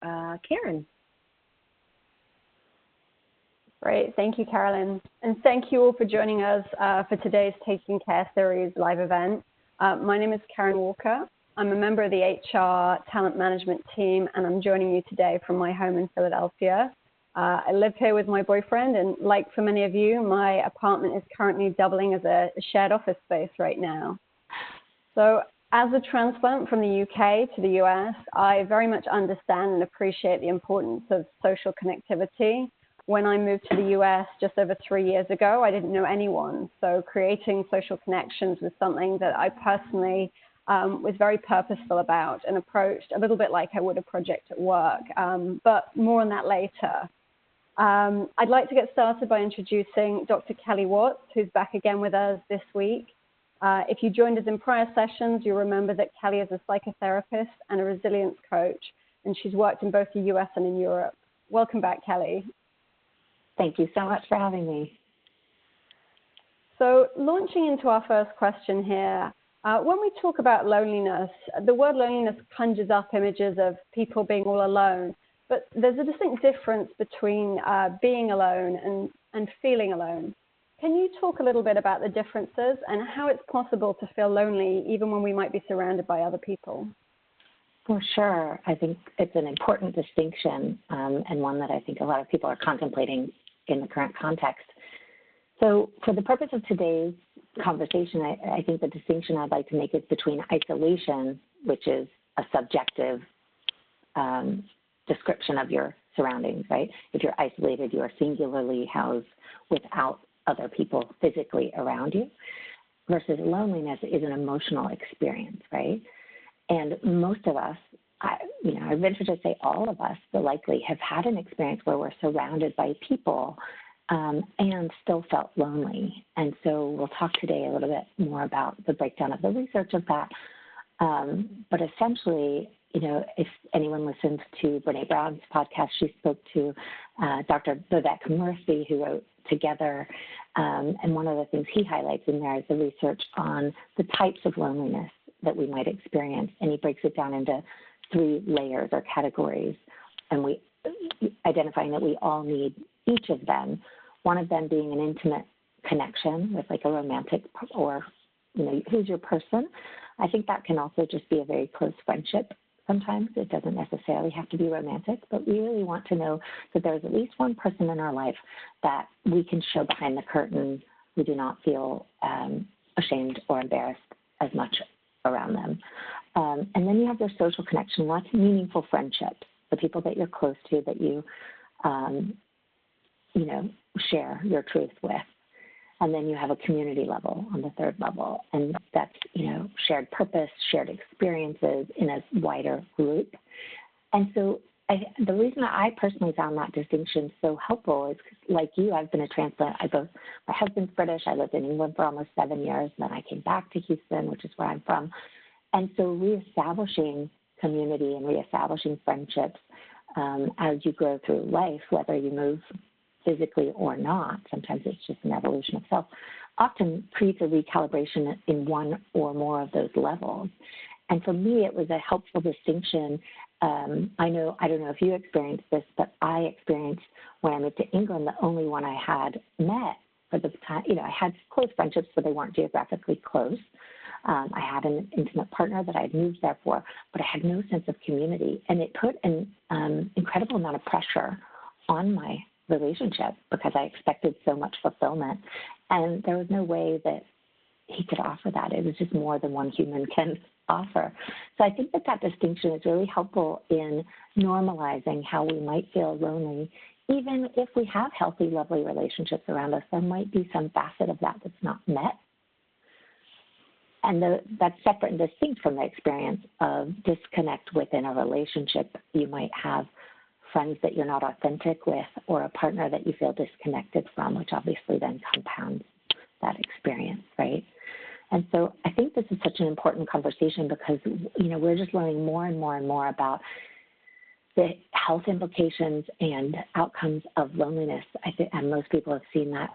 Karen. Great, thank you, Carolyn. And thank you all for joining us for today's Taking Care Series live event. My name is Karen Walker. I'm a member of the HR talent management team, and I'm joining you today from my home in Philadelphia. I live here with my boyfriend, and like for many of you, my apartment is currently doubling as a shared office space right now. So as a transplant from the UK to the US, I very much understand and appreciate the importance of social connectivity. When I moved to the US just over 3 years ago, I didn't know anyone. So creating social connections was something that I personally was very purposeful about and approached a little bit like I would a project at work, but more on that later. I'd like to get started by introducing Dr. Kelly Watts, who's back again with us this week. If you joined us in prior sessions, you'll remember that Kelly is a psychotherapist and a resilience coach, and she's worked in both the US and in Europe. Welcome back, Kelly. Thank you so much for having me. So launching into our first question here, when we talk about loneliness, the word loneliness conjures up images of people being all alone, but there's a distinct difference between being alone and feeling alone. Can you talk a little bit about the differences and how it's possible to feel lonely even when we might be surrounded by other people? For sure. I think it's an important distinction and one that I think a lot of people are contemplating in the current context. So for the purpose of today's conversation, I think the distinction I'd like to make is between isolation, which is a subjective description of your surroundings, right? If you're isolated, you are singularly housed without other people physically around you, versus loneliness is an emotional experience, right? And most of us, I venture to say all of us, likely have had an experience where we're surrounded by people and still felt lonely. And so we'll talk today a little bit more about the breakdown of the research of that. But essentially, if anyone listened to Brene Brown's podcast, she spoke to Dr. Vivek Murthy, who wrote Together. And one of the things he highlights in there is the research on the types of loneliness that we might experience. And he breaks it down into 3 layers or categories. And we identifying that we all need each of them, one of them being an intimate connection with like a romantic or, who's your person. I think that can also just be a very close friendship. Sometimes it doesn't necessarily have to be romantic, but we really want to know that there's at least one person in our life that we can show behind the curtain. We do not feel ashamed or embarrassed as much around them. And then you have your social connection, lots of meaningful friendships, the people that you're close to, that you, share your truth with. And then you have a community level on the 3rd level, and that's, shared purpose, shared experiences in a wider group. And so the reason I personally found that distinction so helpful is because, like you, I've been a transplant. My husband's British. I lived in England for almost 7 years, and then I came back to Houston, which is where I'm from. And so reestablishing community and reestablishing friendships as you grow through life, whether you move physically or not, sometimes it's just an evolution of self, often creates a recalibration in one or more of those levels. And for me, it was a helpful distinction. I don't know if you experienced this, but I experienced when I moved to England, the only one I had met for the time, I had close friendships, but they weren't geographically close. I had an intimate partner that I had moved there for, but I had no sense of community. And it put an incredible amount of pressure on my relationship because I expected so much fulfillment. And there was no way that he could offer that. It was just more than one human can offer. So I think that distinction is really helpful in normalizing how we might feel lonely. Even if we have healthy, lovely relationships around us, there might be some facet of that that's not met. And that's separate and distinct from the experience of disconnect within a relationship. You might have friends that you're not authentic with, or a partner that you feel disconnected from, which obviously then compounds that experience, right? And so I think this is such an important conversation because, we're just learning more and more and more about the health implications and outcomes of loneliness. I think, and most people have seen that,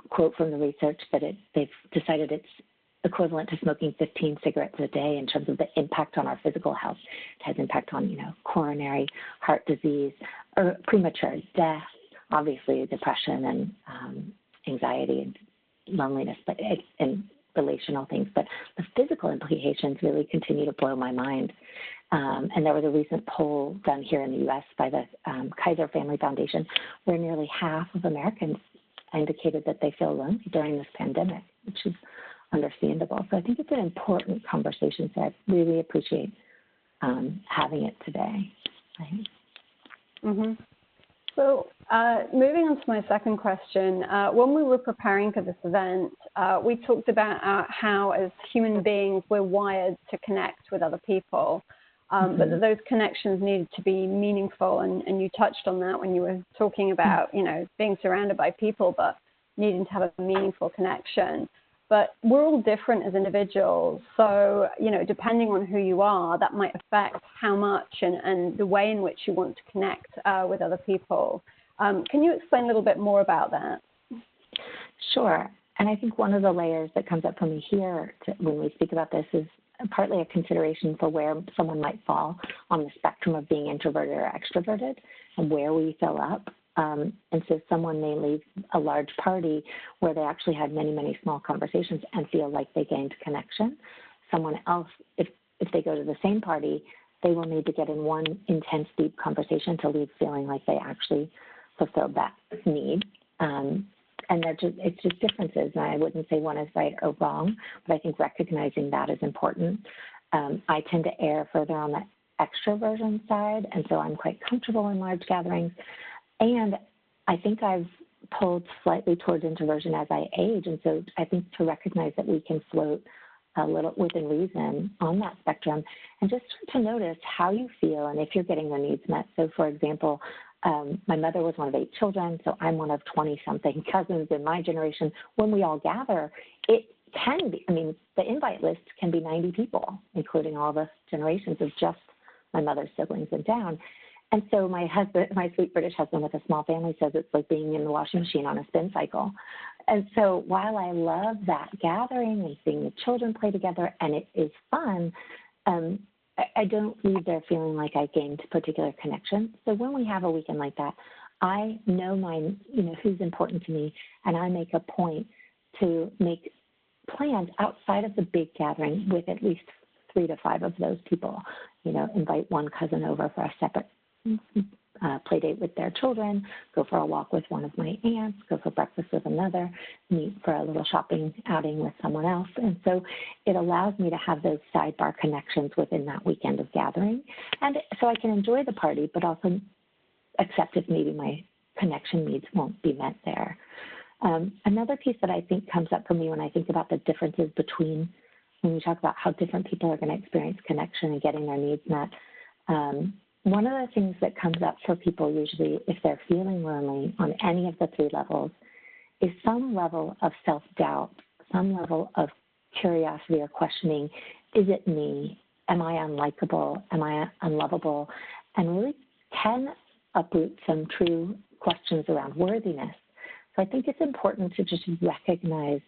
quote from the research that they've decided it's equivalent to smoking 15 cigarettes a day in terms of the impact on our physical health. It has impact on, coronary heart disease or premature death, obviously depression and anxiety and loneliness, and relational things. But the physical implications really continue to blow my mind. And there was a recent poll done here in the U.S. by the Kaiser Family Foundation where nearly half of Americans indicated that they feel lonely during this pandemic, which is understandable. So I think it's an important conversation, so I really appreciate having it today. Right? Mm-hmm. So moving on to my second question, when we were preparing for this event, we talked about how as human beings we're wired to connect with other people, but that those connections needed to be meaningful, and you touched on that when you were talking about, being surrounded by people, but needing to have a meaningful connection. But we're all different as individuals, so, depending on who you are, that might affect how much and the way in which you want to connect with other people. Can you explain a little bit more about that? Sure. And I think one of the layers that comes up for me here when we speak about this is partly a consideration for where someone might fall on the spectrum of being introverted or extroverted and where we fill up. And so someone may leave a large party where they actually had many, many small conversations and feel like they gained connection. Someone else, if they go to the same party, they will need to get in one intense, deep conversation to leave feeling like they actually fulfilled that need. And it's just differences. And I wouldn't say one is right or wrong, but I think recognizing that is important. I tend to err further on the extroversion side, and so I'm quite comfortable in large gatherings. And I think I've pulled slightly towards introversion as I age. And so I think to recognize that we can float a little within reason on that spectrum and just to notice how you feel and if you're getting your needs met. So, for example, my mother was one of 8 children, so I'm one of 20-something cousins in my generation. When we all gather, it can be, the invite list can be 90 people, including all the generations of just my mother's siblings and down. And so my husband, my sweet British husband with a small family, says it's like being in the washing machine on a spin cycle. And so while I love that gathering and seeing the children play together, and it is fun, I don't leave there feeling like I gained particular connection. So when we have a weekend like that, I know who's important to me, and I make a point to make plans outside of the big gathering with at least 3 to 5 of those people. Invite one cousin over for a separate play date with their children, go for a walk with one of my aunts, go for breakfast with another, meet for a little shopping outing with someone else. And so it allows me to have those sidebar connections within that weekend of gathering. And so I can enjoy the party, but also accept if maybe my connection needs won't be met there. Another piece that I think comes up for me when I think about the differences between when we talk about how different people are going to experience connection and getting their needs met, one of the things that comes up for people usually if they're feeling lonely on any of the 3 levels is some level of self-doubt, some level of curiosity or questioning. Is it me? Am I unlikable? Am I unlovable? And really can uproot some true questions around worthiness. So I think it's important to just recognize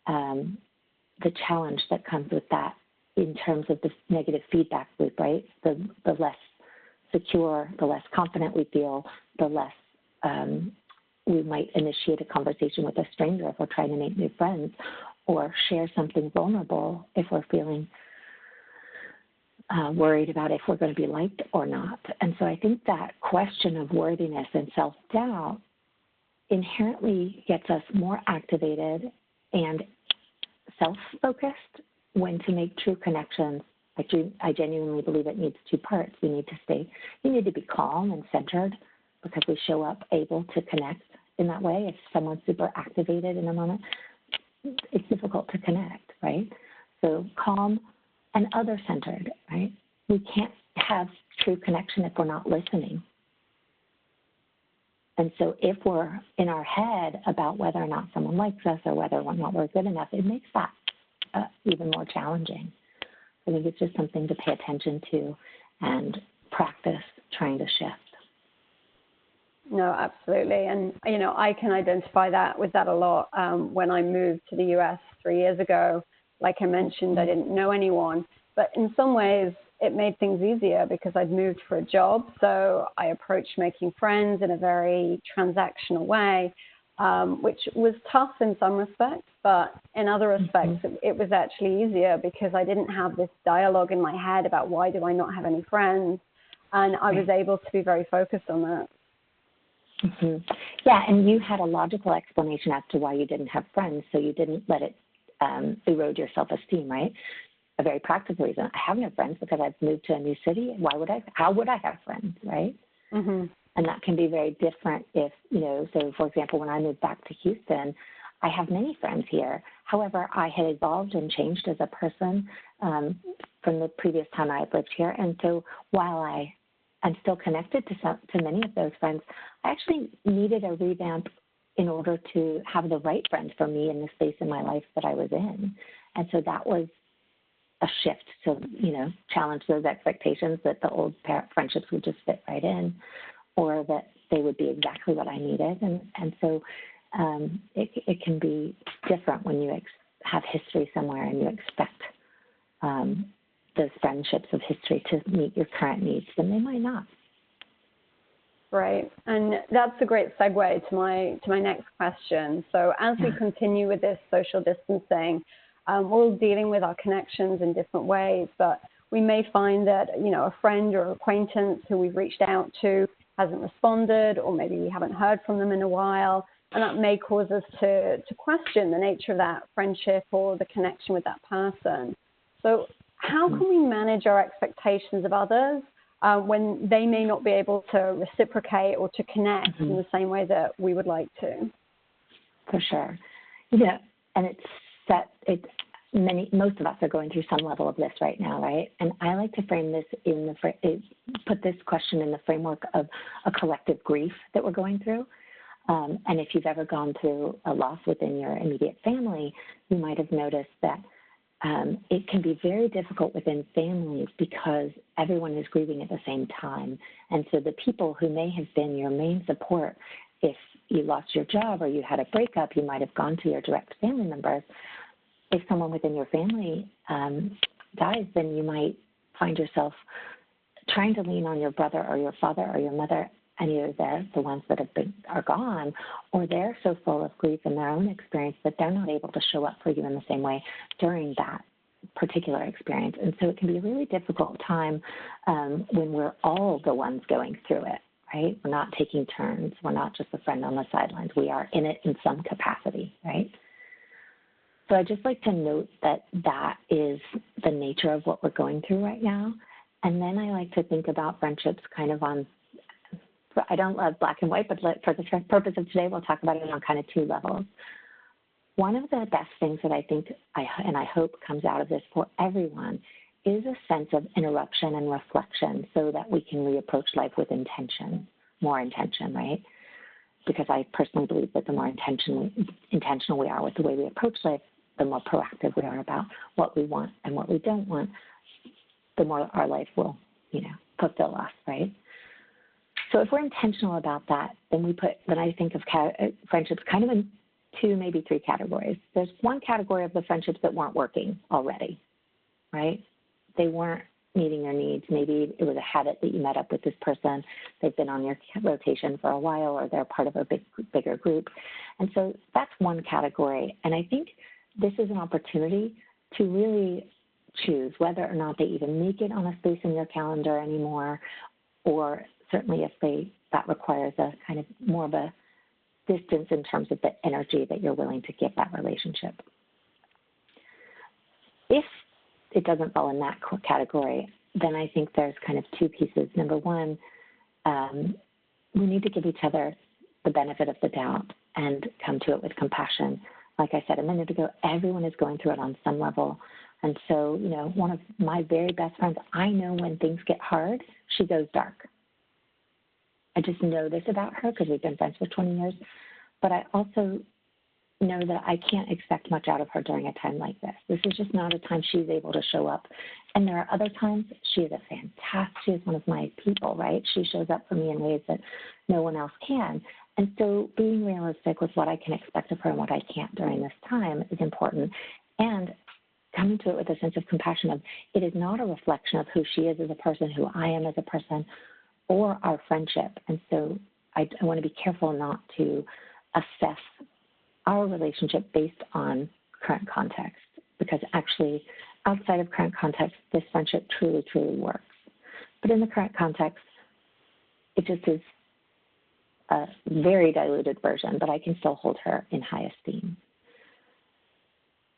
the challenge that comes with that in terms of the negative feedback loop, right? The less secure, the less confident we feel, the less we might initiate a conversation with a stranger if we're trying to make new friends, or share something vulnerable if we're feeling worried about if we're going to be liked or not. And so I think that question of worthiness and self-doubt inherently gets us more activated and self-focused when to make true connections. I genuinely believe it needs 2 parts. You need to be calm and centered because we show up able to connect in that way. If someone's super activated in a moment, it's difficult to connect, right? So calm and other-centered, right? We can't have true connection if we're not listening. And so if we're in our head about whether or not someone likes us or whether or not we're good enough, it makes that even more challenging. I think it's just something to pay attention to and practice trying to shift. No, absolutely. And, I can identify with that a lot. When I moved to the US 3 years ago, like I mentioned, I didn't know anyone. But in some ways, it made things easier because I'd moved for a job. So I approached making friends in a very transactional way, which was tough in some respects, but in other respects, it was actually easier because I didn't have this dialogue in my head about why do I not have any friends. And I was able to be very focused on that. Yeah, and you had a logical explanation as to why you didn't have friends, so you didn't let it erode your self-esteem, right? A very practical reason. I have no friends because I've moved to a new city. How would I have friends, right? And that can be very different if, so for example, when I moved back to Houston, I have many friends here. However, I had evolved and changed as a person from the previous time I had lived here. And so while I'm still connected to many of those friends, I actually needed a revamp in order to have the right friends for me in the space in my life that I was in. And so that was a shift to, challenge those expectations that the old friendships would just fit right in, or that they would be exactly what I needed. And so it can be different when you have history somewhere and you expect those friendships of history to meet your current needs, then they might not. Right, and that's a great segue to my next question. So as we continue with this social distancing, we're all dealing with our connections in different ways, but we may find that, a friend or acquaintance who we've reached out to hasn't responded, or maybe we haven't heard from them in a while, and that may cause us to question the nature of that friendship or the connection with that person. So how can we manage our expectations of others when they may not be able to reciprocate or to connect in the same way that we would like to? For sure. And most of us are going through some level of this right now, right? And I like to frame this put this question in the framework of a collective grief that we're going through. And if you've ever gone through a loss within your immediate family, you might have noticed that it can be very difficult within families because everyone is grieving at the same time. And so the people who may have been your main support, if you lost your job or you had a breakup, you might have gone to your direct family members. If someone within your family dies, then you might find yourself trying to lean on your brother or your father or your mother, and either they're the ones that are gone, or they're so full of grief in their own experience that they're not able to show up for you in the same way during that particular experience. And so it can be a really difficult time when we're all the ones going through it, right? We're not taking turns. We're not just a friend on the sidelines. We are in it in some capacity, right? So I'd just like to note that that is the nature of what we're going through right now. And then I like to think about friendships kind of I don't love black and white, but for the purpose of today, we'll talk about it on kind of two levels. One of the best things that I think and I hope comes out of this for everyone is a sense of interruption and reflection so that we can reapproach life with more intention, right? Because I personally believe that the more intentional we are with the way we approach life, the more proactive we are about what we want and what we don't want, the more our life will, fulfill us, right? So if we're intentional about that, then I think of friendships kind of in two, maybe three categories. There's one category of the friendships that weren't working already, right? They weren't meeting your needs. Maybe it was a habit that you met up with this person. They've been on your rotation for a while, or they're part of a bigger group. And so that's one category. And I think this is an opportunity to really choose whether or not they even make it on a space in your calendar anymore, or certainly if that requires a kind of more of a distance in terms of the energy that you're willing to give that relationship. If it doesn't fall in that category, then I think there's kind of two pieces. Number one, we need to give each other the benefit of the doubt and come to it with compassion. Like I said a minute ago, everyone is going through it on some level. And so, one of my very best friends, I know when things get hard, she goes dark. I just know this about her because we've been friends for 20 years. But I also know that I can't expect much out of her during a time like this. This is just not a time she's able to show up. And there are other times she is she is one of my people, right? She shows up for me in ways that no one else can. And so being realistic with what I can expect of her and what I can't during this time is important. And come into it with a sense of compassion of it is not a reflection of who she is as a person, who I am as a person, or our friendship. And so I want to be careful not to assess our relationship based on current context, because actually outside of current context, this friendship truly, truly works. But in the current context, it just is a very diluted version, but I can still hold her in high esteem.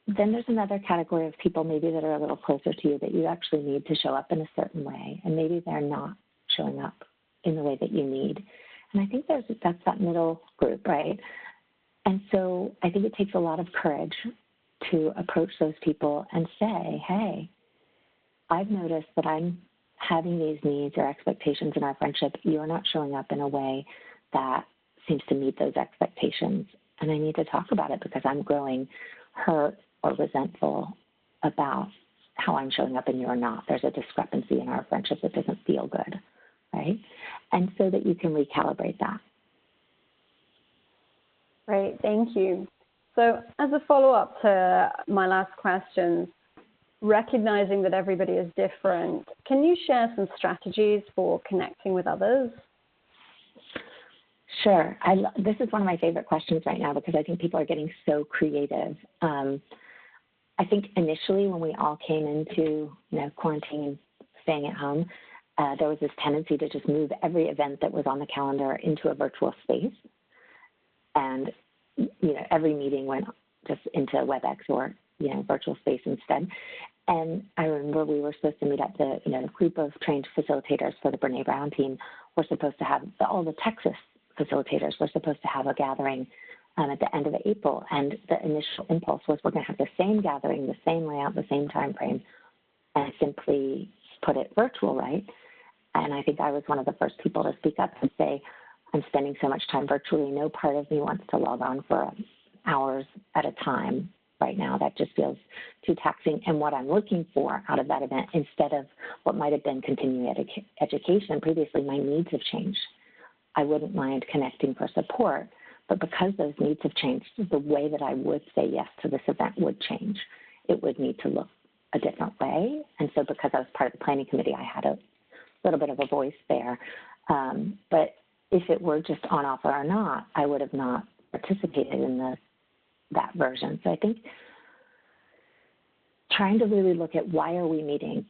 Then there's another category of people maybe that are a little closer to you that you actually need to show up in a certain way, and maybe they're not showing up in the way that you need. And I think that's that middle group, right? And so I think it takes a lot of courage to approach those people and say, hey, I've noticed that I'm having these needs or expectations in our friendship. You're not showing up in a way that seems to meet those expectations. And I need to talk about it because I'm growing hurt or resentful about how I'm showing up and you're not. There's a discrepancy in our friendship that doesn't feel good, right? And so that you can recalibrate that. Great, thank you. So as a follow-up to my last questions, recognizing that everybody is different, can you share some strategies for connecting with others? Sure. This is one of my favorite questions right now because I think people are getting so creative. I think initially when we all came into quarantine and staying at home, there was this tendency to just move every event that was on the calendar into a virtual space. And every meeting went just into WebEx or virtual space instead. And I remember we were supposed to meet up. The group of trained facilitators for the Brene Brown team were supposed to have all the Texas facilitators were supposed to have a gathering at the end of April. And the initial impulse was we're going to have the same gathering, the same layout, the same time frame, and simply put it virtual, right? And I think I was one of the first people to speak up and say, I'm spending so much time virtually. No part of me wants to log on for hours at a time right now. That just feels too taxing. And what I'm looking for out of that event, instead of what might have been continuing education previously, my needs have changed. I wouldn't mind connecting for support, but because those needs have changed, the way that I would say yes to this event would change. It would need to look a different way. And so because I was part of the planning committee, I had a little bit of a voice there. But if it were just on offer or not, I would have not participated in that version. So I think trying to really look at why are we meeting,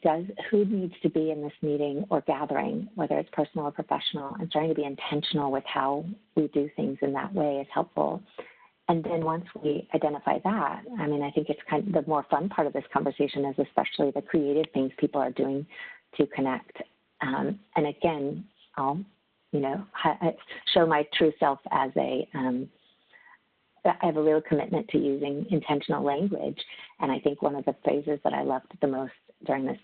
who needs to be in this meeting or gathering, whether it's personal or professional, and trying to be intentional with how we do things in that way is helpful. And then once we identify that, I think it's kind of the more fun part of this conversation is especially the creative things people are doing to connect. And again, I'll show my true self as I have a real commitment to using intentional language. And I think one of the phrases that I loved the most during this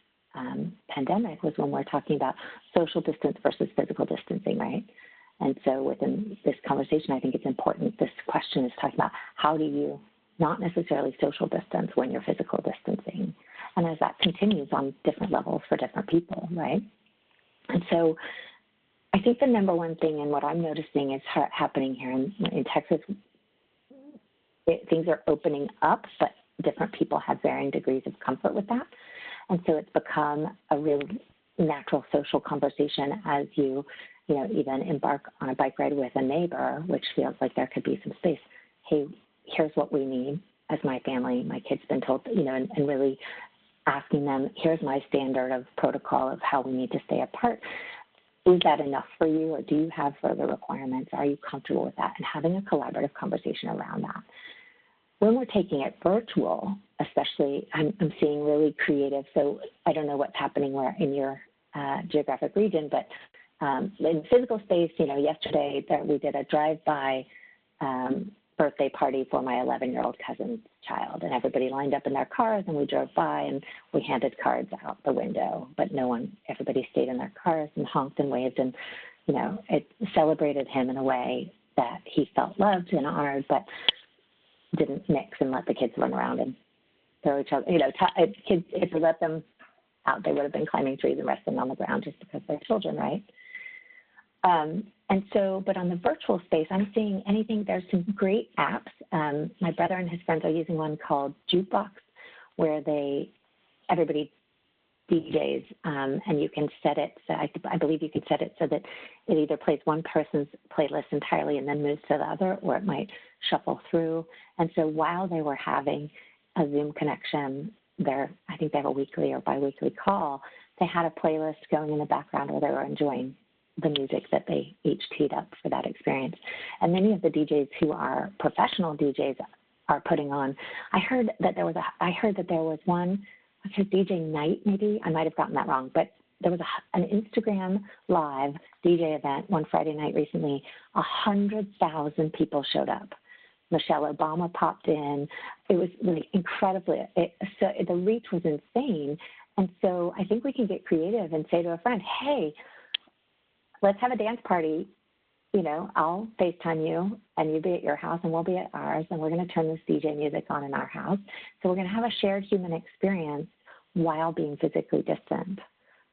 pandemic was when we're talking about social distance versus physical distancing, right? And so within this conversation, I think it's important. This question is talking about how do you not necessarily social distance when you're physical distancing? And as that continues on different levels for different people, right? And so I think the number one thing and what I'm noticing is happening here in Texas, things are opening up, but different people have varying degrees of comfort with that. And so it's become a really natural social conversation as you even embark on a bike ride with a neighbor, which feels like there could be some space. Hey, here's what we need as my family. My kid's been told, and really asking them, here's my standard of protocol of how we need to stay apart. Is that enough for you, or do you have further requirements? Are you comfortable with that? And having a collaborative conversation around that. When we're taking it virtual, especially, I'm seeing really creative. So I don't know what's happening where in your geographic region, but in physical space, yesterday we did a drive-by birthday party for my 11-year-old cousin's child, and everybody lined up in their cars, and we drove by, and we handed cards out the window, but everybody stayed in their cars and honked and waved, and, it celebrated him in a way that he felt loved and honored, but didn't mix and let the kids run around and throw each other, kids, if we let them out, they would have been climbing trees and resting on the ground just because they're children, right? And so, but on the virtual space, I'm seeing there's some great apps. My brother and his friends are using one called Jukebox, where everybody DJs, and you can set it, so I believe you can set it so that it either plays one person's playlist entirely and then moves to the other, or it might shuffle through. And so while they were having a Zoom connection, I think they have a weekly or biweekly call, they had a playlist going in the background where they were enjoying the music that they each teed up for that experience. And many of the DJs who are professional DJs are putting on, I heard that there was one, DJ Night, maybe, I might have gotten that wrong, but there was an Instagram live DJ event one Friday night recently. 100,000 people showed up. Michelle Obama popped in. It was really incredibly, so the reach was insane. And so I think we can get creative and say to a friend, hey, let's have a dance party. You know, I'll FaceTime you and you be at your house and we'll be at ours, and we're going to turn this DJ music on in our house. So we're going to have a shared human experience while being physically distant,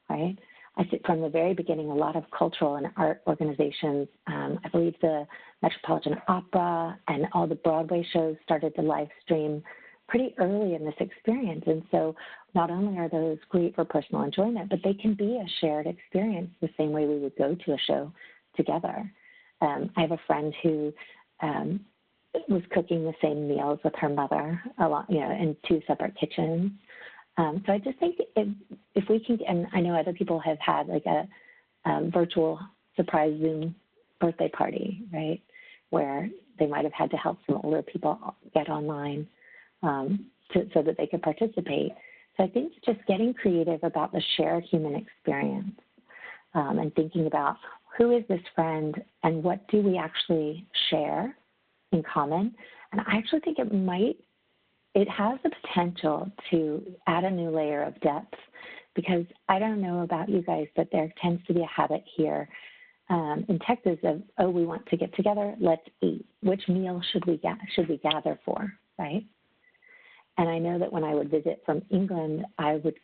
right? I think from the very beginning, a lot of cultural and art organizations, I believe the Metropolitan Opera and all the Broadway shows started to live stream pretty early in this experience. And so not only are those great for personal enjoyment, but they can be a shared experience the same way we would go to a show together. I have a friend who was cooking the same meals with her mother, in two separate kitchens. So I just think if we can, and I know other people have had like a virtual surprise Zoom birthday party, right, where they might have had to help some older people get online so that they could participate. So I think just getting creative about the shared human experience and thinking about who is this friend and what do we actually share in common. And I actually think it has the potential to add a new layer of depth, because I don't know about you guys, but there tends to be a habit here in Texas of, oh, we want to get together, let's eat. Which meal should we gather for, right? And I know that when I would visit from England, I would,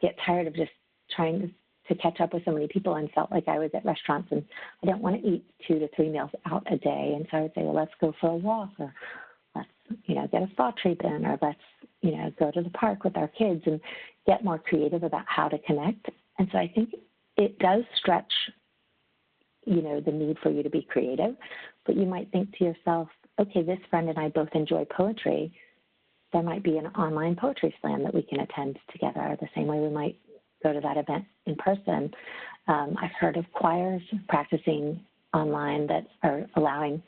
get tired of just trying to catch up with so many people and felt like I was at restaurants and I don't want to eat 2 to 3 meals out a day. And so I would say, well, let's go for a walk, or let's, get a spa treatment, or let's, go to the park with our kids and get more creative about how to connect. And so I think it does stretch, the need for you to be creative, but you might think to yourself, okay, this friend and I both enjoy poetry. There might be an online poetry slam that we can attend together the same way we might go to that event in person. I've heard of choirs practicing online that are allowing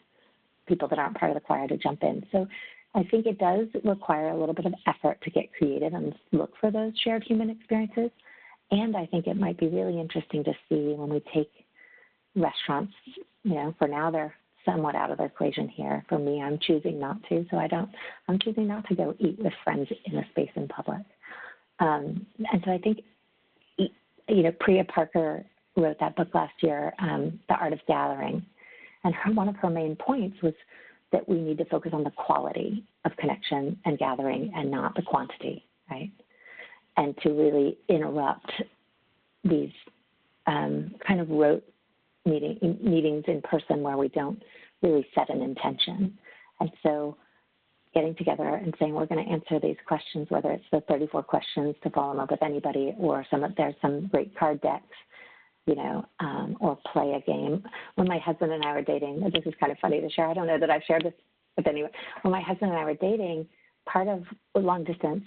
people that aren't part of the choir to jump in. So I think it does require a little bit of effort to get creative and look for those shared human experiences. And I think it might be really interesting to see when we take restaurants, for now they're somewhat out of the equation here. For me, I'm choosing not to, I'm choosing not to go eat with friends in a space in public. And so I think, Priya Parker wrote that book last year, The Art of Gathering. And one of her main points was that we need to focus on the quality of connection and gathering and not the quantity, right? And to really interrupt these kind of rote meetings in person where we don't really set an intention. And so getting together and saying we're going to answer these questions, whether it's the 34 questions to fall in love with anybody, or there's some great card decks, or play a game. When my husband and I were dating, this is kind of funny to share. I don't know that I've shared this with anyone. When my husband and I were dating, part of long distance,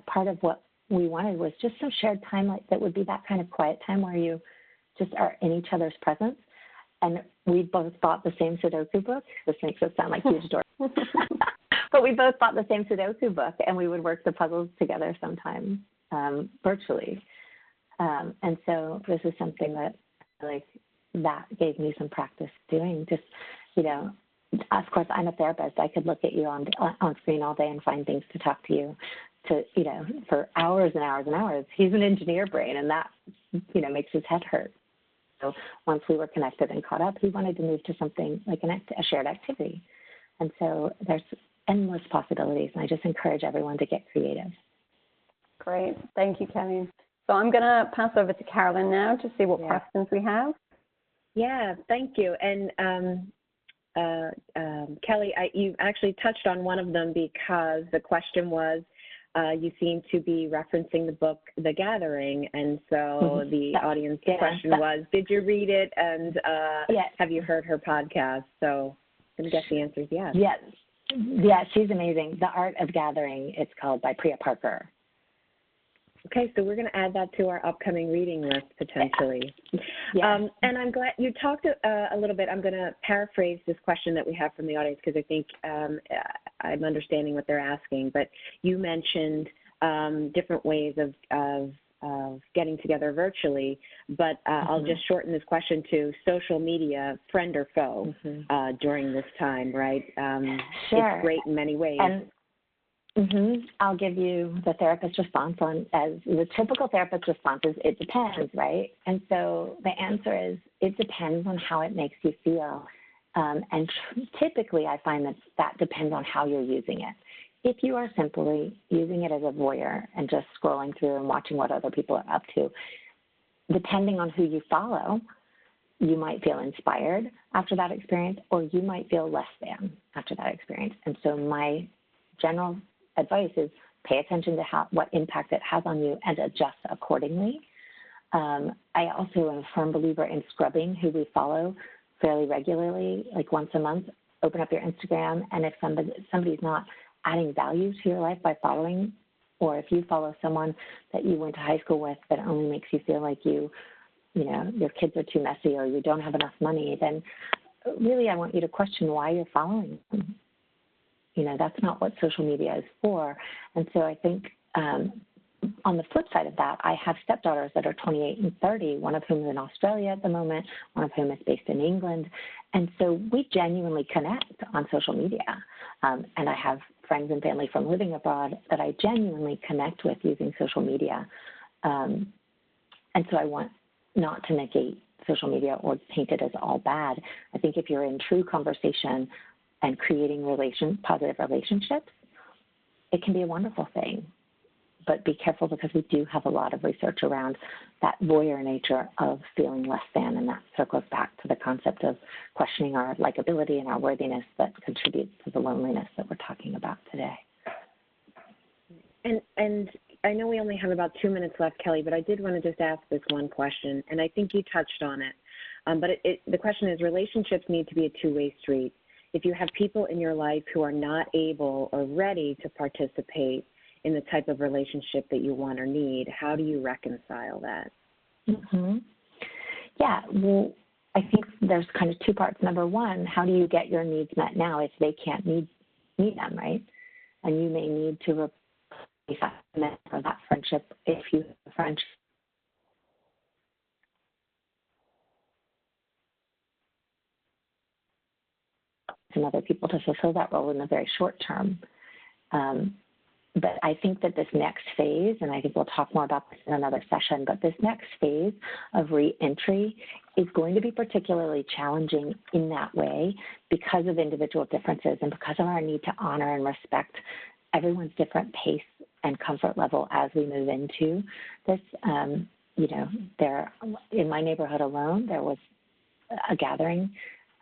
part of what we wanted was just some shared time that would be that kind of quiet time where you just are in each other's presence. And we both bought the same Sudoku book. This makes us sound like huge dorks. But we both bought the same Sudoku book, and we would work the puzzles together sometimes virtually. And so this is something that that gave me some practice doing. Just, of course, I'm a therapist. I could look at you on screen all day and find things to talk to you for hours and hours and hours. He's an engineer brain, and that, makes his head hurt. So once we were connected and caught up, he wanted to move to something like a shared activity. And so there's endless possibilities, and I just encourage everyone to get creative. Great. Thank you, Kelly. So I'm going to pass over to Carolyn now to see what questions we have. Yeah, thank you. And Kelly, you actually touched on one of them, because the question was, you seem to be referencing the book, The Gathering, and so the audience question was, did you read it, and have you heard her podcast? So I'm going to guess the answer is yes. Yes. Yeah, she's amazing. The Art of Gathering, it's called, by Priya Parker. Okay, so we're going to add that to our upcoming reading list, potentially. Yeah. And I'm glad you talked a little bit. I'm going to paraphrase this question that we have from the audience because I think I'm understanding what they're asking. But you mentioned different ways of getting together virtually, but I'll just shorten this question to social media, friend or foe, during this time, right? Sure. It's great in many ways. And I'll give you the therapist response as the typical therapist response is, it depends, right? And so the answer is, it depends on how it makes you feel. And typically I find that depends on how you're using it. If you are simply using it as a voyeur and just scrolling through and watching what other people are up to, depending on who you follow, you might feel inspired after that experience, or you might feel less than after that experience. And so my general advice is, pay attention to what impact it has on you and adjust accordingly. I also am a firm believer in scrubbing who we follow fairly regularly, like once a month. Open up your Instagram, and if somebody's not adding value to your life by following, or if you follow someone that you went to high school with that only makes you feel like you know, your kids are too messy or you don't have enough money, then really I want you to question why you're following them. You know, that's not what social media is for. And so I think on the flip side of that, I have stepdaughters that are 28 and 30, one of whom is in Australia at the moment, one of whom is based in England. And so we genuinely connect on social media. And I have friends and family from living abroad that I genuinely connect with using social media. And so I want not to negate social media or paint it as all bad. I think if you're in true conversation and creating positive relationships, it can be a wonderful thing. But be careful, because we do have a lot of research around that voyeur nature of feeling less than, and that circles back to the concept of questioning our likability and our worthiness that contributes to the loneliness that we're talking about today. And I know we only have about 2 minutes left, Kelly, but I did want to just ask this one question, and I think you touched on it. But the question is, relationships need to be a two-way street. If you have people in your life who are not able or ready to participate in the type of relationship that you want or need, how do you reconcile that? Yeah, well, I think there's kind of two parts. Number one, how do you get your needs met now if they can't meet them, right? And you may need to replace that for that friendship if you have a friendship. And other people to fulfill that role in the very short term. But I think that this next phase, and I think we'll talk more about this in another session, but this next phase of re-entry is going to be particularly challenging in that way because of individual differences and because of our need to honor and respect everyone's different pace and comfort level as we move into this. You know, in my neighborhood alone, there was a gathering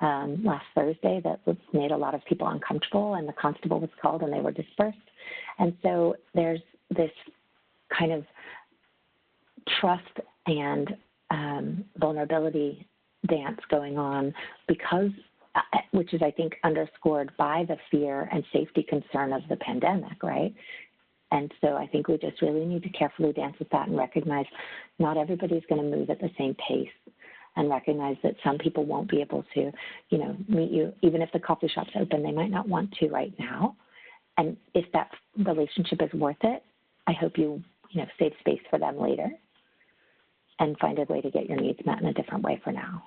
last Thursday that made a lot of people uncomfortable, and the constable was called and they were dispersed. And so there's this kind of trust and vulnerability dance going on because, which is, I think, underscored by the fear and safety concern of the pandemic, right? And so I think we just really need to carefully dance with that and recognize not everybody's going to move at the same pace, and recognize that some people won't be able to, you know, meet you. Even if the coffee shop's open, they might not want to right now. And if that relationship is worth it, I hope you save space for them later and find a way to get your needs met in a different way for now.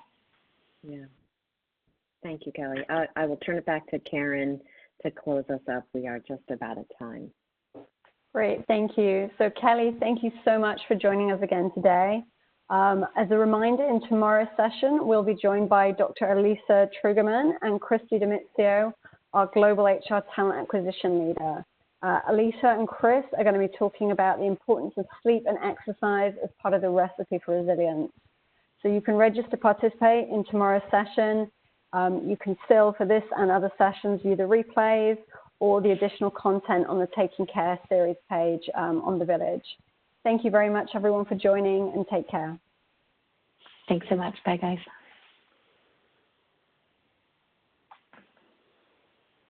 Yeah. Thank you, Kelly. I will turn it back to Karen to close us up. We are just about at time. Great, thank you. So Kelly, thank you so much for joining us again today. As a reminder, in tomorrow's session, we'll be joined by Dr. Elisa Trugerman and Christy Demizio, our Global HR Talent Acquisition Leader. Elisa and Chris are going to be talking about the importance of sleep and exercise as part of the recipe for resilience. So you can register to participate in tomorrow's session. You can still, for this and other sessions, view the replays, or the additional content on the Taking Care series page on the Village. Thank you very much, everyone, for joining, and take care. Thanks so much. Bye, guys.